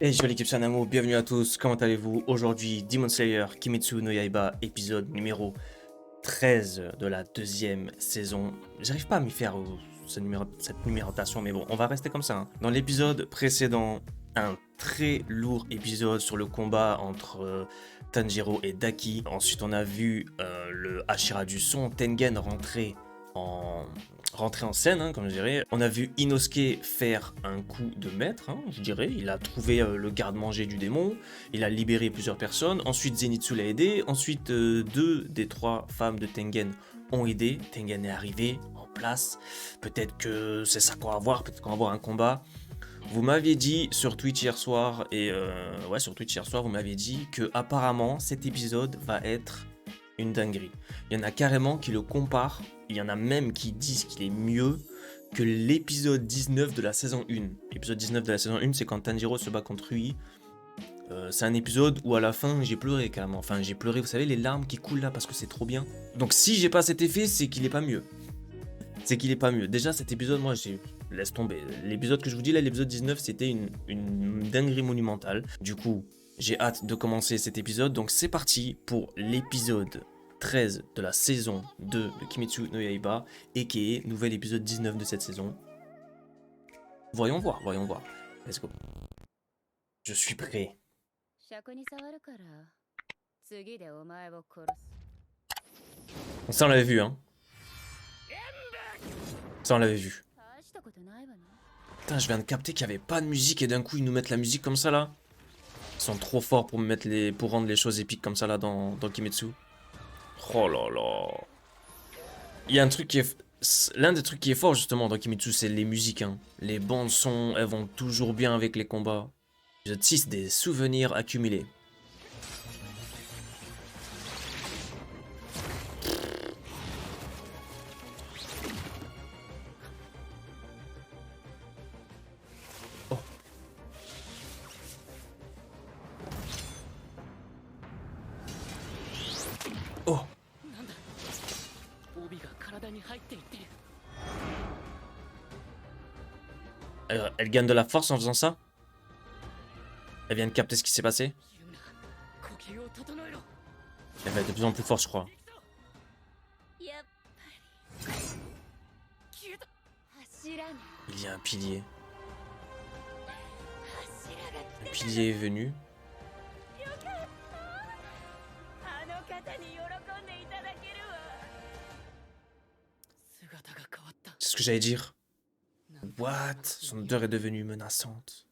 Hey, je l'équipe Sanamo, bienvenue à tous, comment allez-vous? Aujourd'hui, Demon Slayer Kimetsu no Yaiba, épisode numéro 13 de la deuxième saison. J'arrive pas à m'y faire cette numérotation, mais bon, on va rester comme ça, hein. Dans l'épisode précédent, un très lourd épisode sur le combat entre Tanjiro et Daki. Ensuite, on a vu le Hashira du son, Tengen en, rentrer en scène, hein, comme je dirais. On a vu Inosuke faire un coup de maître, hein, je dirais. Il a trouvé le garde-manger du démon. Il a libéré plusieurs personnes. Ensuite, Zenitsu l'a aidé. Ensuite, deux des trois femmes de Tengen ont aidé. Tengen est arrivé en place. Peut-être que c'est ça qu'on va voir. Peut-être qu'on va voir un combat. Vous m'aviez dit sur Twitch hier soir, sur Twitch hier soir, vous m'aviez dit que apparemment cet épisode va être une dinguerie. Il y en a carrément qui le comparent, il y en a même qui disent qu'il est mieux que l'épisode 19 de la saison 1. L'épisode 19 de la saison 1, c'est quand Tanjiro se bat contre Rui. C'est un épisode où à la fin j'ai pleuré carrément. Enfin j'ai pleuré, vous savez les larmes qui coulent là parce que c'est trop bien. Donc si j'ai pas cet effet, c'est qu'il est pas mieux. C'est qu'il est pas mieux. Déjà cet épisode, moi j'ai... Laisse tomber. L'épisode que je vous dis là, l'épisode 19, c'était une dinguerie monumentale. Du coup, j'ai hâte de commencer cet épisode. Donc c'est parti pour l'épisode 13 de la saison 2 de Kimetsu no Yaiba, a.k.a. nouvel épisode 19 de cette saison. Voyons voir, voyons voir. Let's go. Je suis prêt. Ça on l'avait vu, hein. Ça on l'avait vu. Putain, je viens de capter qu'il n'y avait pas de musique et d'un coup ils nous mettent la musique comme ça là. Ils sont trop forts pour pour rendre les choses épiques comme ça là dans Kimetsu. Oh là là. Il y a un truc qui est... L'un des trucs qui est fort justement dans Kimetsu, c'est les musiques, hein. Les bandes son, elles vont toujours bien avec les combats. Je tisse des souvenirs accumulés. Oh. Oh. Elle gagne de la force en faisant ça. Elle vient de capter ce qui s'est passé. Elle va être de plus en plus forte, je crois. Il y a un pilier. Le pilier est venu. C'est ce que j'allais dire. What? Son odeur est devenue menaçante.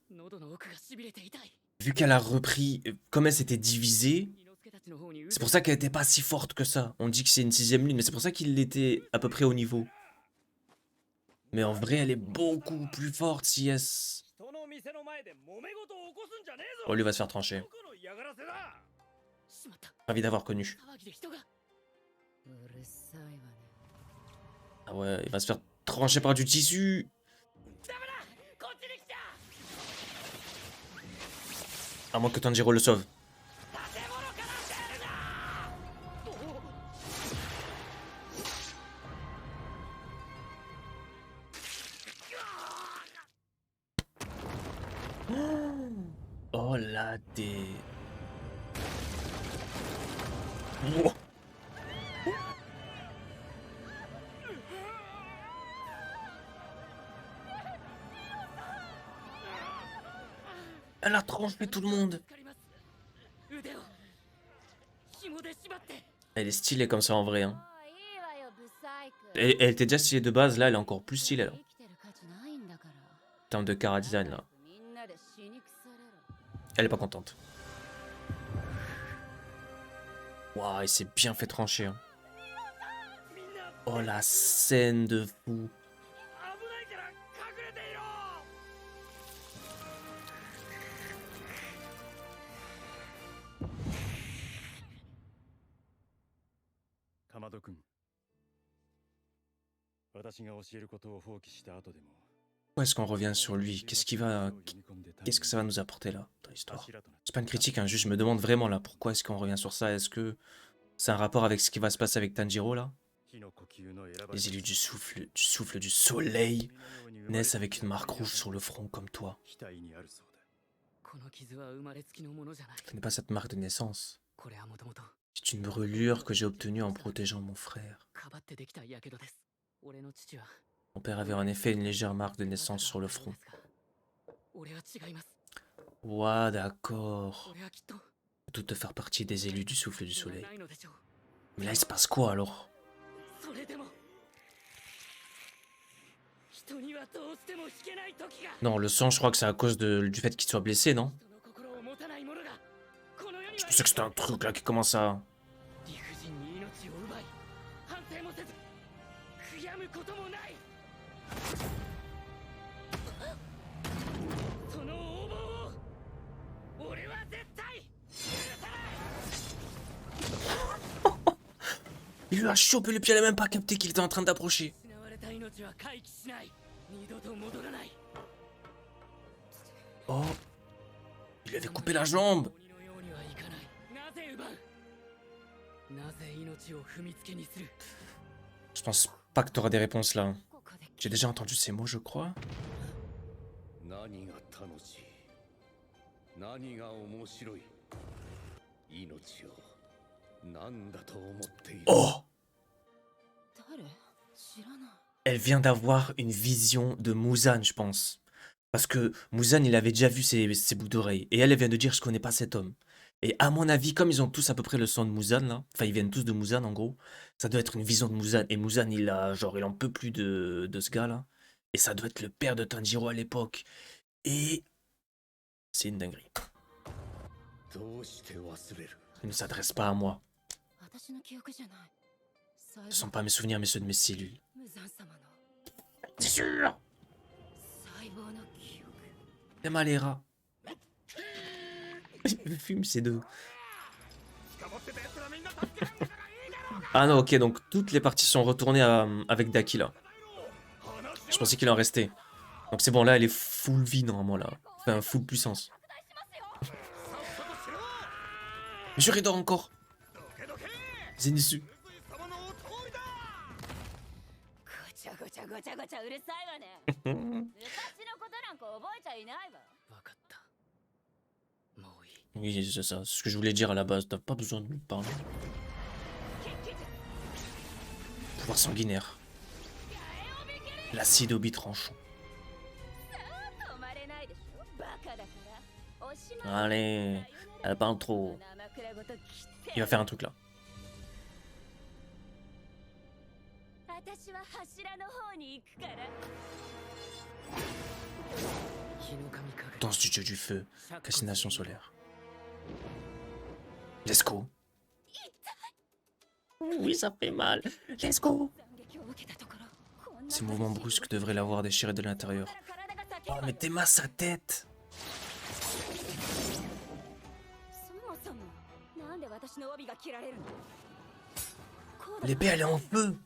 Vu qu'elle a repris, comme elle s'était divisée, c'est pour ça qu'elle était pas si forte que ça. On dit que c'est une 6ème lune, mais c'est pour ça qu'il était à peu près au niveau. Mais en vrai, elle est beaucoup plus forte, si S. Oh, lui va se faire trancher. Ravi d'avoir connu. Ah ouais, il va se faire trancher par du tissu. À moins que Tanjiro le sauve. Oh là des... Wow. Elle a tranché tout le monde. Elle est stylée comme ça en vrai, hein. Elle était déjà stylée de base, là elle est encore plus stylée là. En termes de cara design là. Elle est pas contente. Waouh, il s'est bien fait trancher, hein. Oh la scène de fou. Pourquoi est-ce qu'on revient sur lui? Qu'est-ce que ça va nous apporter là, dans l'histoire? C'est pas une critique, hein, juste je me demande vraiment là, pourquoi est-ce qu'on revient sur ça? Est-ce que c'est un rapport avec ce qui va se passer avec Tanjiro là? Les élus du souffle du soleil naissent avec une marque rouge sur le front comme toi. Ce n'est pas cette marque de naissance. C'est une brûlure que j'ai obtenue en protégeant mon frère. Mon père avait en effet une légère marque de naissance sur le front. Ouah, d'accord. Tout de faire partie des élus du souffle du soleil. Mais là, il se passe quoi alors? Non, le sang, je crois que c'est à cause du fait qu'il soit blessé, non? Je pensais que c'était un truc là qui commence à... Il lui a chopé le pied, elle a même pas capté qu'il était en train d'approcher. Oh, il lui avait coupé la jambe. Je pense pas que t'auras des réponses là. J'ai déjà entendu ces mots, je crois. Oh! Elle vient d'avoir une vision de Muzan, je pense. Parce que Muzan, il avait déjà vu ses boucles d'oreilles. Et elle vient de dire, je connais pas cet homme. Et à mon avis, comme ils ont tous à peu près le sang de Muzan, là, enfin, ils viennent tous de Muzan, en gros, ça doit être une vision de Muzan. Et Muzan, il en peut plus de ce gars-là. Et ça doit être le père de Tanjiro à l'époque. Et c'est une dinguerie. Il ne s'adresse pas à moi. Ce ne sont pas mes souvenirs, mais ceux de mes cellules. C'est sûr! C'est mal les rats. Il fume ces deux. Ah non, ok, donc toutes les parties sont retournées avec Daki là. Je pensais qu'il en restait. Donc c'est bon, là elle est full vie normalement là. Enfin, full puissance. Mais je dort encore. Zenitsu. Oui, c'est ça. C'est ce que je voulais dire à la base. T'as pas besoin de lui parler. Pouvoir sanguinaire. L'acide au bitranchon. Allez, elle parle trop. Il va faire un truc là. Danse du dieu du feu, fascination solaire. Let's go. Oui, ça fait mal. Let's go. Ces mouvements brusques devraient l'avoir déchiré de l'intérieur. Oh, mais t'es ma sa tête. L'épée, elle est en feu.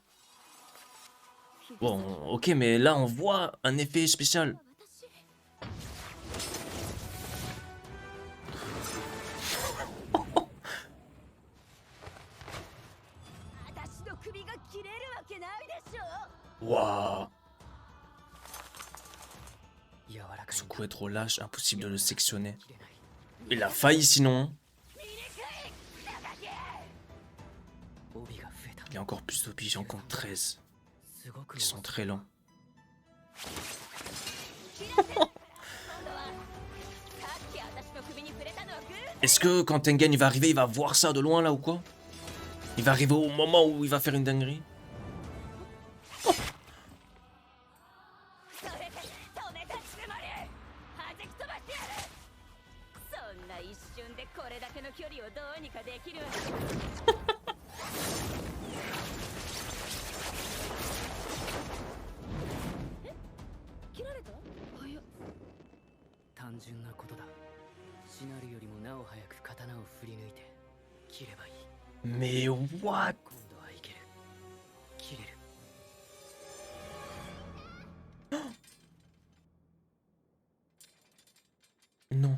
Bon, ok, mais là, on voit un effet spécial. Waouh. Ce coup est trop lâche, impossible de le sectionner. Il a failli sinon. Il y a encore plus d'obis, j'en compte 13. Ils sont très lents. Est-ce que quand Tengen il va arriver, il va voir ça de loin là ou quoi? Il va arriver au moment où il va faire une dinguerie? Mais what? Non.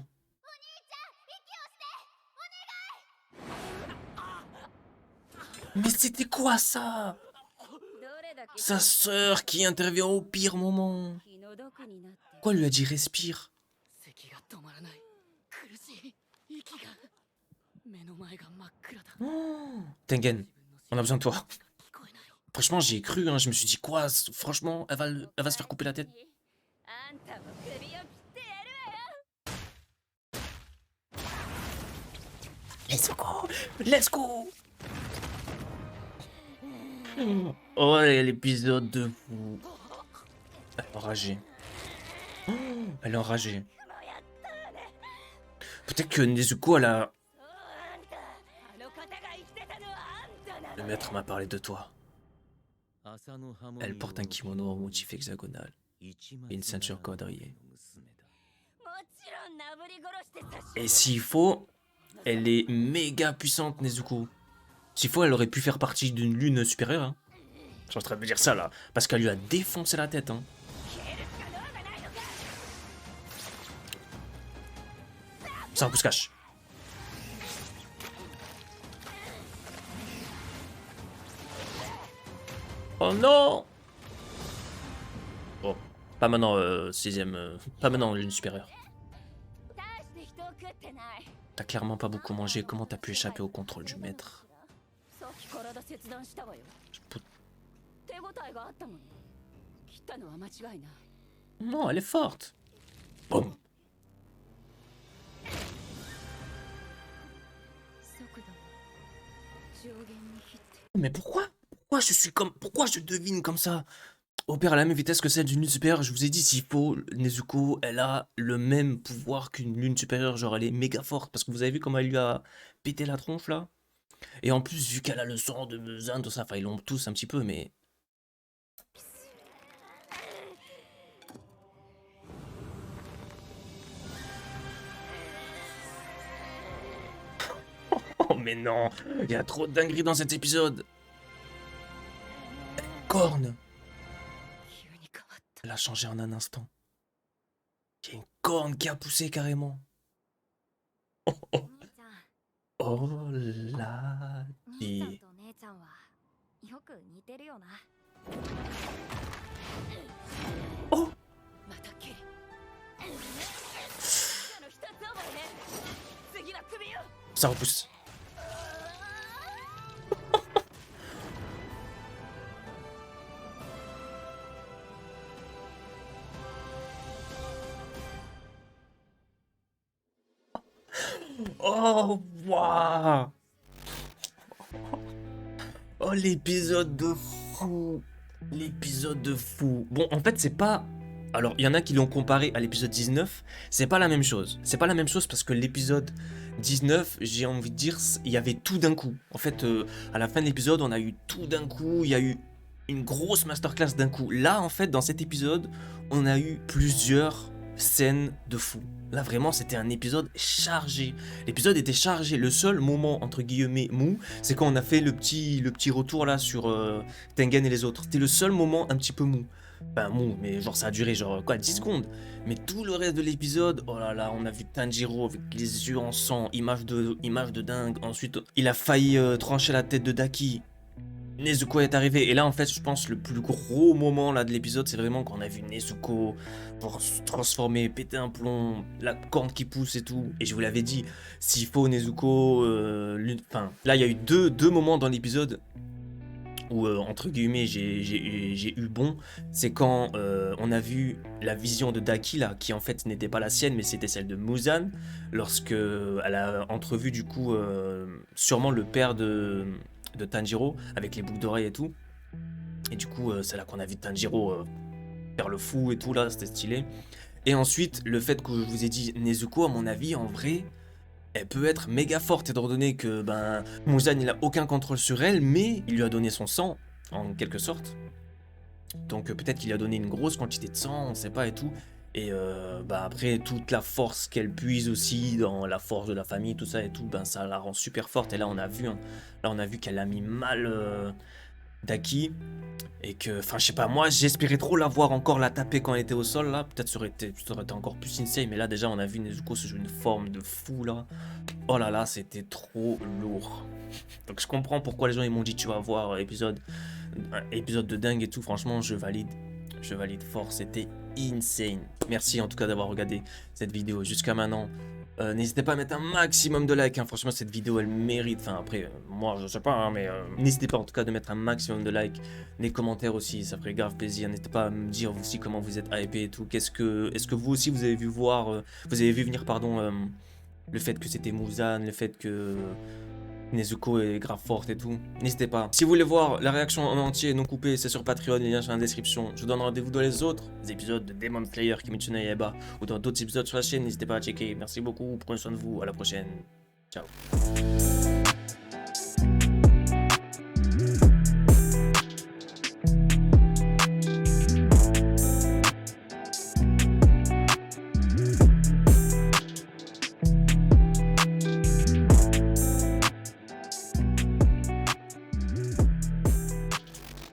Mais c'était quoi ça? Sa sœur qui intervient au pire moment. Quoi lui a dit respire? Oh, Tengen, on a besoin de toi. Franchement, j'y ai cru, hein. Je me suis dit quoi? Franchement, elle va se faire couper la tête. Let's go! Let's go! Oh, l'épisode de fou. Elle est enragée. Oh, elle est enragée. Peut-être que Nezuko, elle a... Le maître m'a parlé de toi. Elle porte un kimono en motif hexagonal et une ceinture quadrillée. Et s'il faut, elle est méga puissante, Nezuko. S'il faut, elle aurait pu faire partie d'une lune supérieure. Hein. Je suis en train de me dire ça là, parce qu'elle lui a défoncé la tête. Hein. Ça, un coup se cache. Oh non! Bon, pas maintenant, sixième. Pas maintenant, lune supérieure. T'as clairement pas beaucoup mangé, comment t'as pu échapper au contrôle du maître? Non, elle est forte. Boum. Mais pourquoi? Pourquoi je devine comme ça? Opère à la même vitesse que celle d'une lune supérieure. Je vous ai dit, s'il faut, Nezuko, elle a le même pouvoir qu'une lune supérieure. Genre, elle est méga forte. Parce que vous avez vu comment elle lui a pété la tronche, là? Et en plus, vu qu'elle a le sang de Zan, tout ça, enfin, ils l'ont tous un petit peu, mais... Oh, mais non! Il y a trop de dingueries dans cet épisode! Corne! Elle a changé en un instant. Il y a une corne qui a poussé carrément. Oh, oh. Oh là dit. Oh! Ça repousse. Oh, waouh! Oh, l'épisode de fou! L'épisode de fou. Bon, en fait, c'est pas... Alors, il y en a qui l'ont comparé à l'épisode 19. C'est pas la même chose. C'est pas la même chose parce que l'épisode 19, j'ai envie de dire, il y avait tout d'un coup. En fait, à la fin de l'épisode, on a eu tout d'un coup. Il y a eu une grosse masterclass d'un coup. Là, en fait, dans cet épisode, on a eu plusieurs scènes de fou. Là, vraiment, c'était un épisode chargé. L'épisode était chargé. Le seul moment, entre guillemets, mou, c'est quand on a fait le petit retour là sur Tengen et les autres. C'était le seul moment un petit peu mou. Enfin, mou, mais genre ça a duré genre quoi, 10 secondes. Mais tout le reste de l'épisode, oh là là, on a vu Tanjiro avec les yeux en sang, image de dingue. Ensuite, il a failli trancher la tête de Daki. Nezuko est arrivé. Et là, en fait, je pense le plus gros moment là de l'épisode, c'est vraiment quand on a vu Nezuko se transformer, péter un plomb, la corne qui pousse et tout. Et je vous l'avais dit, s'il faut Nezuko, enfin, là, il y a eu deux moments dans l'épisode où, entre guillemets, j'ai eu bon. C'est quand on a vu la vision de Daki là, qui en fait n'était pas la sienne, mais c'était celle de Muzan, lorsque elle a entrevu du coup sûrement le père de Tanjiro avec les boucles d'oreilles et tout. Et du coup, c'est là qu'on a vu Tanjiro faire le fou et tout, là, c'était stylé. Et ensuite, le fait que je vous ai dit Nezuko, à mon avis, en vrai, elle peut être méga forte, étant donné que ben, Muzan, il a aucun contrôle sur elle, mais il lui a donné son sang, en quelque sorte. Donc peut-être qu'il a donné une grosse quantité de sang, on sait pas et tout. Et bah après, toute la force qu'elle puise aussi dans la force de la famille, tout ça et tout, ben ça la rend super forte. Et là, on a vu, hein, là, on a vu qu'elle a mis mal Daki. Et que, enfin, je sais pas, moi, j'espérais trop la voir encore la taper quand elle était au sol, là. Peut-être ça aurait été encore plus insane. Mais là, déjà, on a vu Nezuko se jouer une forme de fou, là. Oh là là, c'était trop lourd. Donc je comprends pourquoi les gens ils m'ont dit tu vas voir épisode de dingue et tout. Franchement, je valide fort. C'était insane. Merci en tout cas d'avoir regardé cette vidéo jusqu'à maintenant. N'hésitez pas à mettre un maximum de likes, hein. Franchement cette vidéo elle mérite, enfin après moi je sais pas hein, mais n'hésitez pas en tout cas de mettre un maximum de likes, des commentaires aussi, ça ferait grave plaisir. N'hésitez pas à me dire aussi comment vous êtes hypé et tout, est-ce que vous aussi vous avez vu voir, vous avez vu venir pardon le fait que c'était Muzan, le fait que Nezuko est grave forte et tout. N'hésitez pas. Si vous voulez voir la réaction en entier, non coupée, c'est sur Patreon, les liens sont dans la description. Je vous donne rendez-vous dans les autres épisodes de Demon Slayer, Kimetsu no Yaiba, ou dans d'autres épisodes sur la chaîne. N'hésitez pas à checker. Merci beaucoup, prenez soin de vous, à la prochaine. Ciao.